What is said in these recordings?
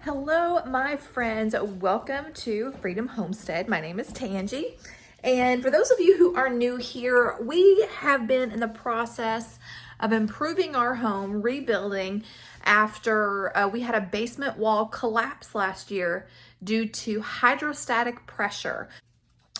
Hello, my friends. Welcome to Freedom Homestead. My name is Tangie. And for those of you who are new here, we have been in the process of improving our home, rebuilding after we had a basement wall collapse last year due to hydrostatic pressure.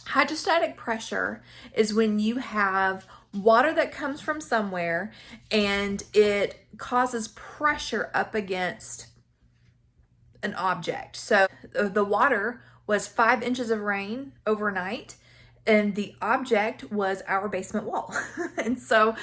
Hydrostatic pressure is when you have water that comes from somewhere and it causes pressure up against an object. So the water was 5 inches of rain overnight, and the object was our basement wall. And so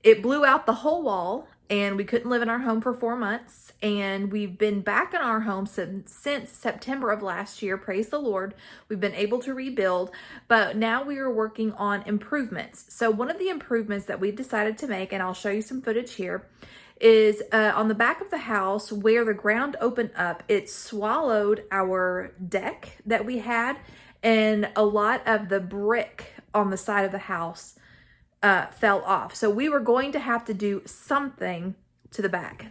it blew out the whole wall, and we couldn't live in our home for 4 months. And we've been back in our home since September of last year. Praise the Lord. We've been able to rebuild, but now we are working on improvements. So one of the improvements that we decided to make, and I'll show you some footage here, is on the back of the house where the ground opened up, it swallowed our deck that we had, and a lot of the brick on the side of the house fell off. So we were going to have to do something to the back.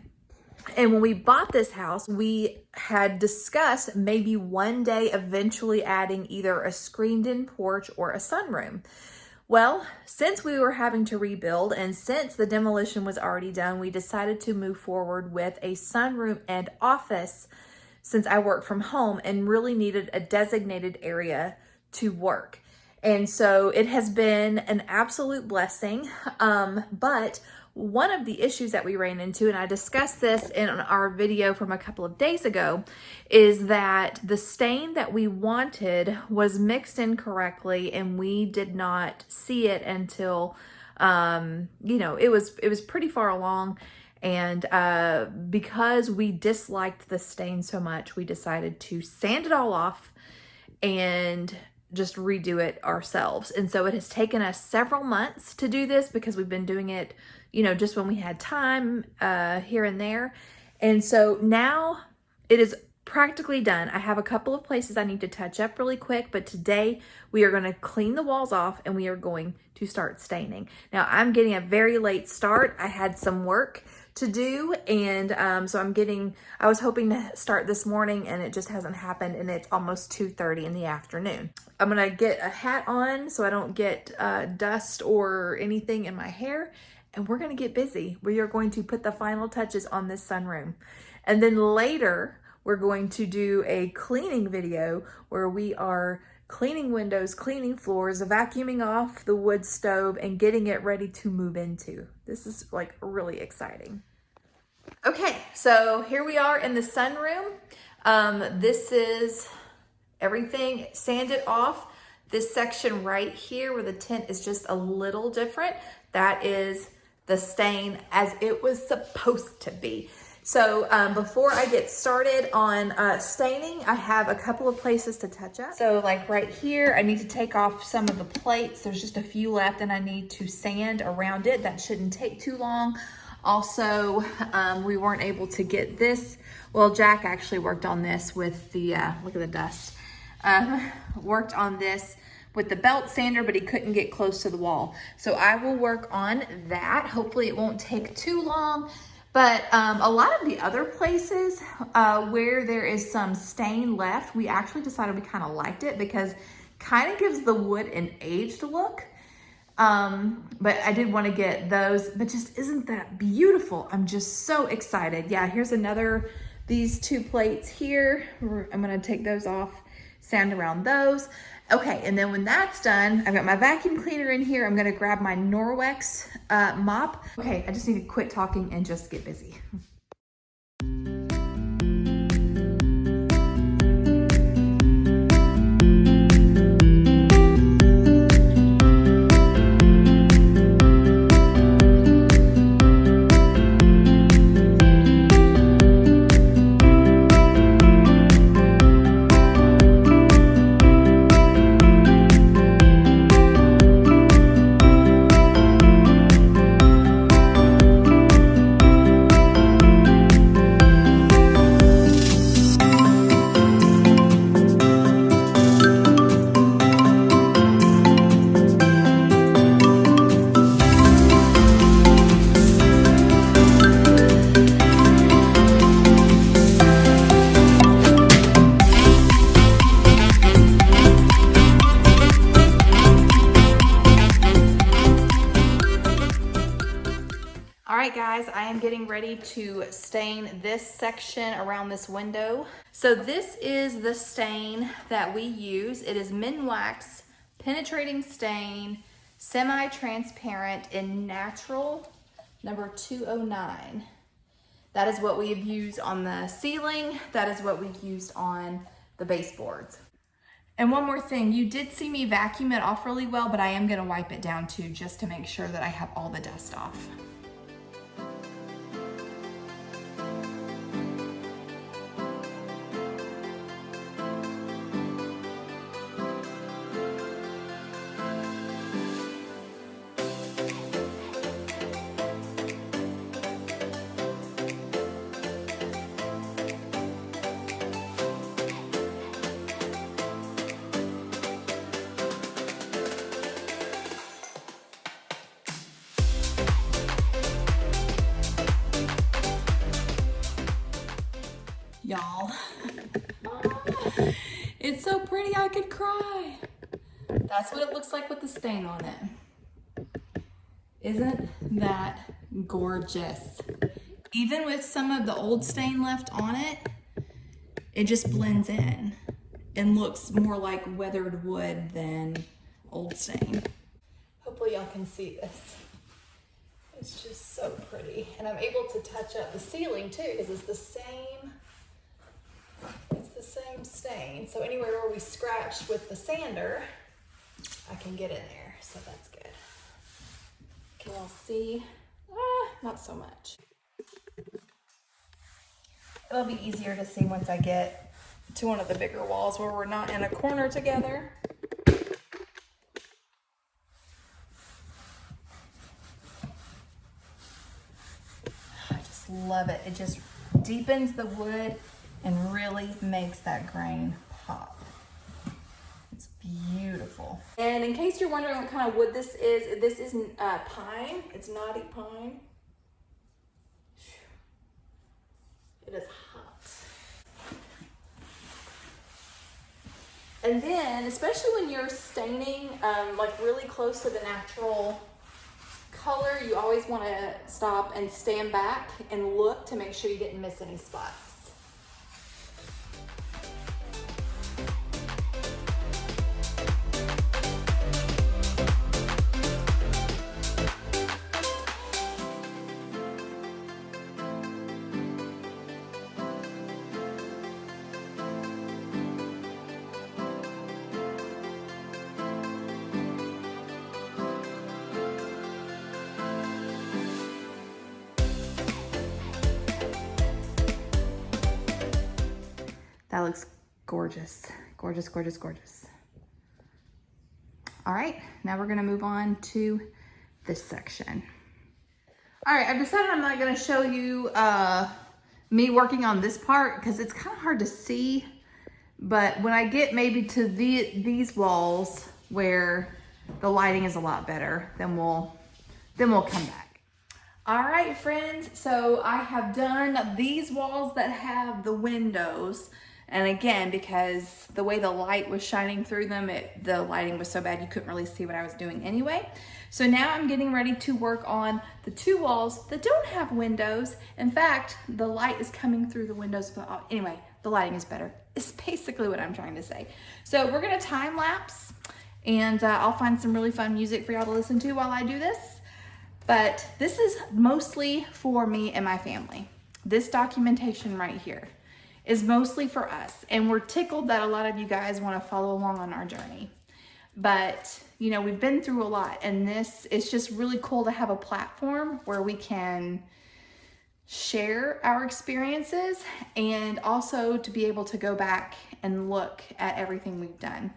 And when we bought this house, we had discussed maybe one day eventually adding either a screened-in porch or a sunroom. Well, since we were having to rebuild and since the demolition was already done, we decided to move forward with a sunroom and office since I work from home and really needed a designated area to work. And so it has been an absolute blessing. But one of the issues that we ran into, and I discussed this in our video from a couple of days ago, is that the stain that we wanted was mixed incorrectly, and we did not see it until, it was pretty far along. And because we disliked the stain so much, we decided to sand it all off and just redo it ourselves. And so it has taken us several months to do this because we've been doing it, just when we had time here and there. And so now it is practically done. I have a couple of places I need to touch up really quick, but today we are going to clean the walls off and we are going to start staining. Now I'm getting a very late start. I had some work to do, and so I was hoping to start this morning, and it just hasn't happened, and it's almost 2:30 in the afternoon. I'm gonna get a hat on so I don't get dust or anything in my hair, and we're gonna get busy. We are going to put the final touches on this sunroom, and then later we're going to do a cleaning video where we are cleaning windows, cleaning floors, vacuuming off the wood stove, and getting it ready to move into. This is like really exciting. Okay, so here we are in the sunroom. This is everything sanded off. This section right here where the tint is just a little different, that is the stain as it was supposed to be. So before I get started on staining, I have a couple of places to touch up. So like right here, I need to take off some of the plates. There's just a few left and I need to sand around it. That shouldn't take too long. Also, we weren't able to get this. Well, Jack actually worked on this with the, look at the dust. Worked on this with the belt sander, but he couldn't get close to the wall. So I will work on that. Hopefully it won't take too long. But a lot of the other places where there is some stain left, we actually decided we kind of liked it because kind of gives the wood an aged look. But I did want to get those, but just isn't that beautiful? I'm just so excited. Yeah, here's these two plates here. I'm going to take those off, sand around those. Okay, and then when that's done, I've got my vacuum cleaner in here. I'm gonna grab my Norwex mop. Okay, I just need to quit talking and just get busy. getting ready to stain this section around this window. So this is the stain that we use. It is Minwax Penetrating Stain, semi-transparent in natural, number 209. That is what we have used on the ceiling. That is what we've used on the baseboards. And one more thing, you did see me vacuum it off really well, but I am gonna wipe it down too, just to make sure that I have all the dust off. Y'all, it's so pretty I could cry. That's what it looks like with the stain on it. Isn't that gorgeous? Even with some of the old stain left on it, it just blends in and looks more like weathered wood than old stain. Hopefully y'all can see this. It's just so pretty. And I'm able to touch up the ceiling too, because it's the same stain. So anywhere where we scratched with the sander, I can get in there. So that's good. Can y'all see? Not so much. It'll be easier to see once I get to one of the bigger walls where we're not in a corner together. I just love it. It just deepens the wood and really makes that grain pop. It's beautiful. And in case you're wondering what kind of wood this is pine. It's knotty pine. It is hot. And then, especially when you're staining like really close to the natural color, you always want to stop and stand back and look to make sure you didn't miss any spots. That looks gorgeous, gorgeous, gorgeous, gorgeous. All right, now we're gonna move on to this section. All right, I've decided I'm not gonna show you me working on this part because it's kind of hard to see, but when I get maybe to these walls where the lighting is a lot better, then we'll come back. All right, friends, so I have done these walls that have the windows. And again, because the way the light was shining through them, the lighting was so bad you couldn't really see what I was doing anyway. So now I'm getting ready to work on the two walls that don't have windows. In fact, the light is coming through the windows. Anyway, the lighting is better. It's basically what I'm trying to say. So we're gonna time lapse, and I'll find some really fun music for y'all to listen to while I do this. But this is mostly for me and my family. This documentation right here is mostly for us. And we're tickled that a lot of you guys want to follow along on our journey. But, you know, we've been through a lot, and it's just really cool to have a platform where we can share our experiences and also to be able to go back and look at everything we've done.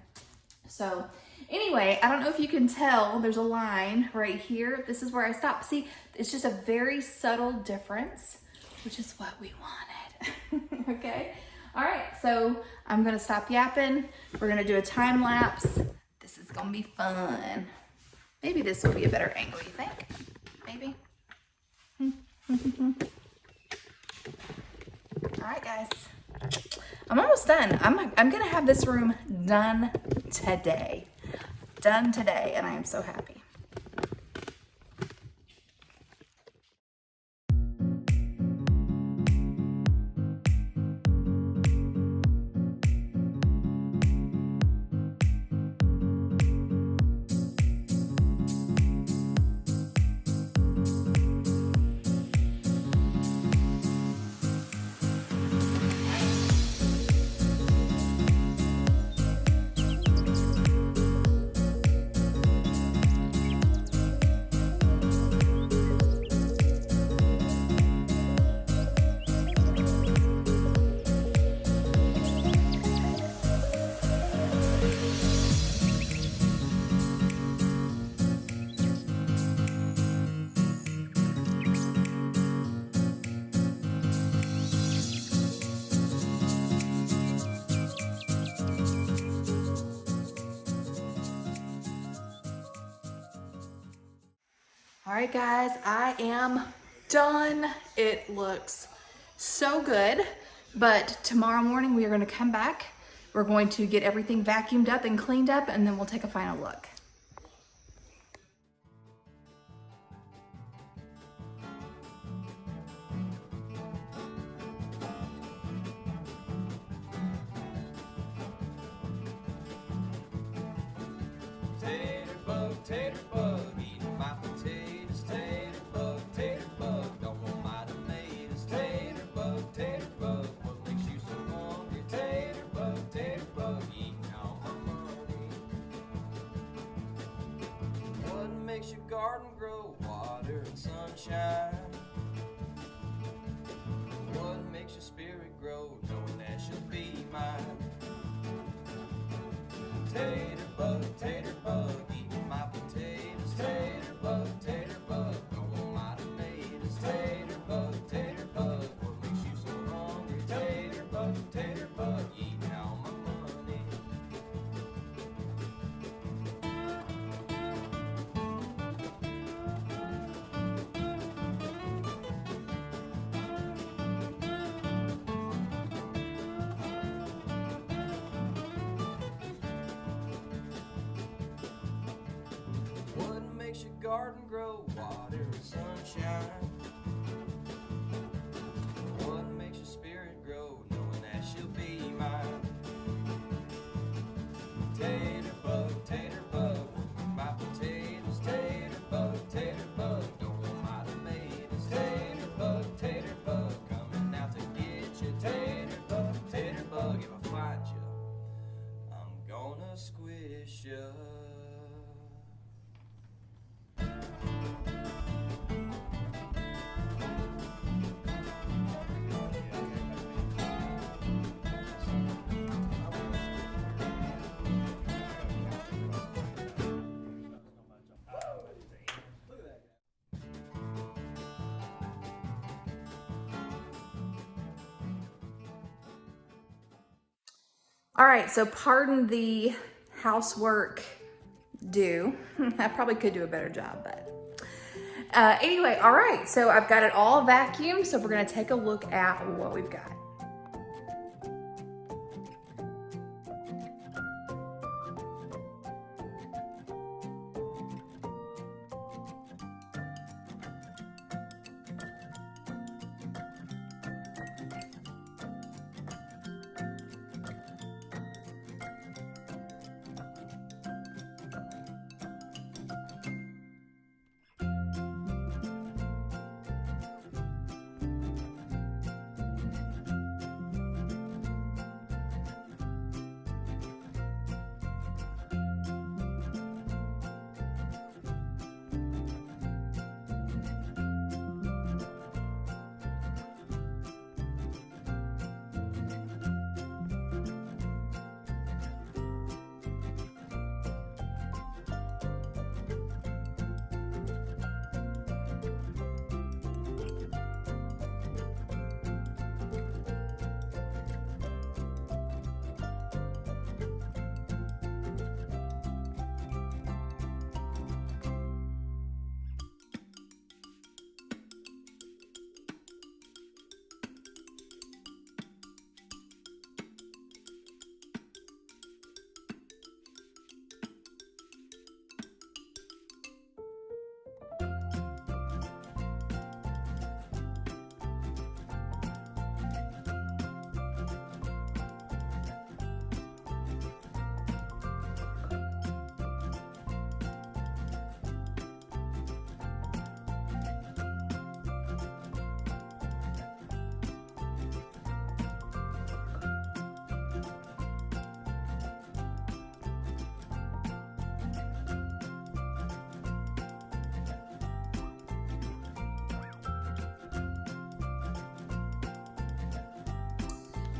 So anyway, I don't know if you can tell, there's a line right here. This is where I stopped. See, it's just a very subtle difference, which is what we wanted. Okay. All right. So I'm going to stop yapping. We're going to do a time lapse. This is going to be fun. Maybe this will be a better angle, you think? Maybe. All right, guys. I'm almost done. I'm going to have this room done today. Done today. And I am so happy. All right, guys, I am done. It looks so good, but tomorrow morning we are going to come back. We're going to get everything vacuumed up and cleaned up, and then we'll take a final look. Tater bug, eating my potatoes. Tater bug, don't want my tomatoes. Tater bug, what makes you so hungry? Tater bug, eating all my money. What makes your garden grow? Water and sunshine. What makes your spirit grow? Knowing that she'll be mine. Tater bug, eating my potatoes. Tater bug, don't want my tomatoes. Tater bug, what makes you so hungry? Tater bug, eating all my money. What makes your garden grow? Water and sunshine. What makes your spirit grow? Knowing that she'll be mine. Tater bug, my potatoes. Tater bug, don't want my tomatoes. Tater bug, coming out to get you. Tater bug, if I find you, I'm gonna squish you. All right, so pardon the housework do. I probably could do a better job, but anyway, all right, so I've got it all vacuumed, so we're gonna take a look at what we've got.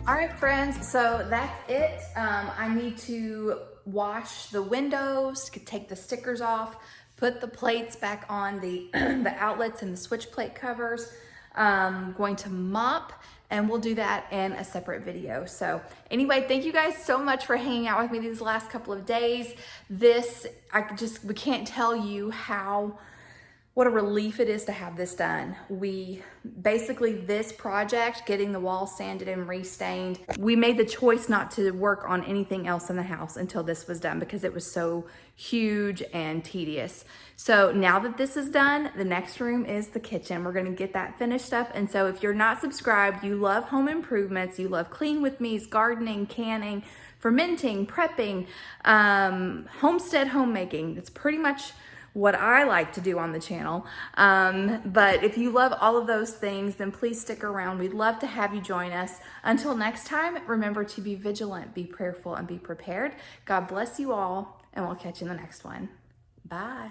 All right, friends, so that's it. I need to wash the windows, take the stickers off, put the plates back on the, the outlets and the switch plate covers. I'm going to mop, and we'll do that in a separate video. So anyway, thank you guys so much for hanging out with me these last couple of days. We can't tell you how what a relief it is to have this done. This project, getting the walls sanded and restained, we made the choice not to work on anything else in the house until this was done because it was so huge and tedious. So now that this is done, the next room is the kitchen. We're gonna get that finished up. And so if you're not subscribed, you love home improvements, you love clean with me's, gardening, canning, fermenting, prepping, homestead homemaking. It's pretty much what I like to do on the channel. But if you love all of those things, then please stick around. We'd love to have you join us. Until next time, remember to be vigilant, be prayerful, and be prepared. God bless you all, and we'll catch you in the next one. Bye.